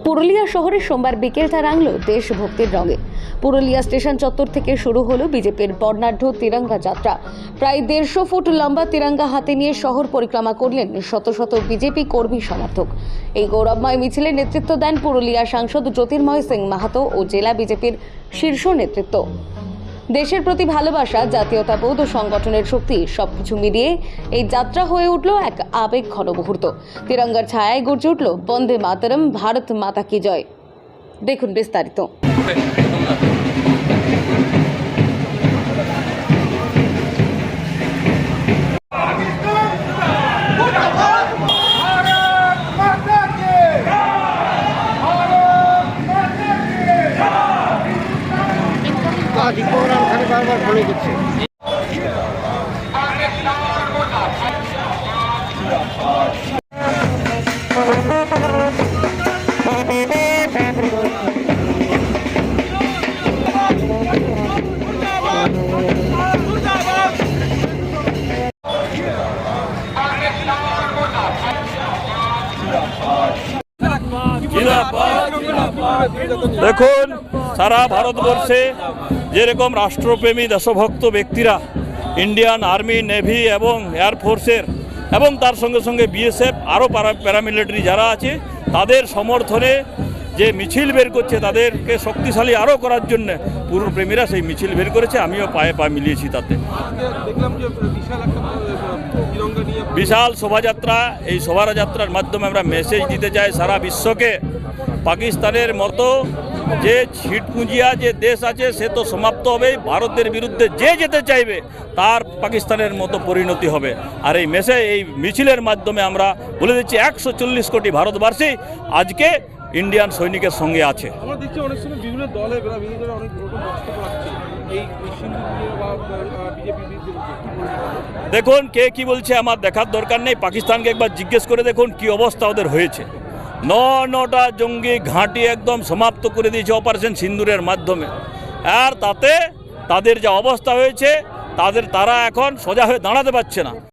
পুরুলিয়া শহরে সোমবার বিকেলটা রাঙল দেশভক্তির রঙে। পুরুলিয়া স্টেশন চত্বর থেকে শুরু হলো বিজেপির বর্ণাঢ্য তিরঙ্গা যাত্রা। প্রায় 150 ফুট লম্বা তিরঙ্গা হাতে নিয়ে শহর পরিক্রমা করলেন শত শত বিজেপি কর্মী সমর্থক। এই গৌরবময় মিছিলে নেতৃত্ব দেন পুরুলিয়া সাংসদ জ্যোতির্ময় সিং মাহাতো ও জেলা বিজেপির শীর্ষ নেতৃত্ব। দেশের প্রতি ভালোবাসা, জাতীয়তাবোধ ও সংগঠনের শক্তি সবকিছু মিলিয়ে এই যাত্রা হয়ে উঠল এক আবেগ ঘন মুহূর্ত। তিরঙ্গার ছায়ায় গর্জে উঠল বন্দে মাতরম, ভারত মাতা কি জয়। দেখুন বিস্তারিত। দেখুন, সারা ভারতবর্ষে যেরকম রাষ্ট্রপ্রেমী দেশভক্ত ব্যক্তিরা ইন্ডিয়ান আর্মি, নেভি এবং এয়ারফোর্সের এবং তার সঙ্গে সঙ্গে বিএসএফ আরও প্যারামিলিটারি যারা আছে তাদের সমর্থনে যে মিছিল বের করছে, তাদেরকে শক্তিশালী আরও করার জন্য পুরপ্রেমীরা সেই মিছিল বের করেছে। আমিও পায়ে পা মিলিয়েছি তাতে। বিশাল শোভাযাত্রা, এই শোভাযাত্রার মাধ্যমে আমরা মেসেজ দিতে চাই সারা বিশ্বকে, পাকিস্তানের মতো যে ছিটপুঁজিয়া যে দেশ আছে সে তো সমাপ্ত হবে। ভারতের বিরুদ্ধে যে যেতে চাইবে তার পাকিস্তানের মতো পরিণতি হবে। আর এই এই মিছিলের মাধ্যমে আমরা বলে দিচ্ছি 140 কোটি ভারতবাসী আজকে ইন্ডিয়ান সৈনিকের সঙ্গে আছে। দেখুন, কে কি বলছে আমার দেখার দরকার নেই। পাকিস্তানকে একবার জিজ্ঞেস করে দেখুন কি অবস্থা ওদের হয়েছে। 9টা জঙ্গি ঘাঁটি একদম সমাপ্ত করে দিয়েছে অপারেশন সিন্দুরের মাধ্যমে। আর তাতে তাদের যে অবস্থা হয়েছে, তারা এখন সোজা হয়ে দাঁড়াতে পারছে না।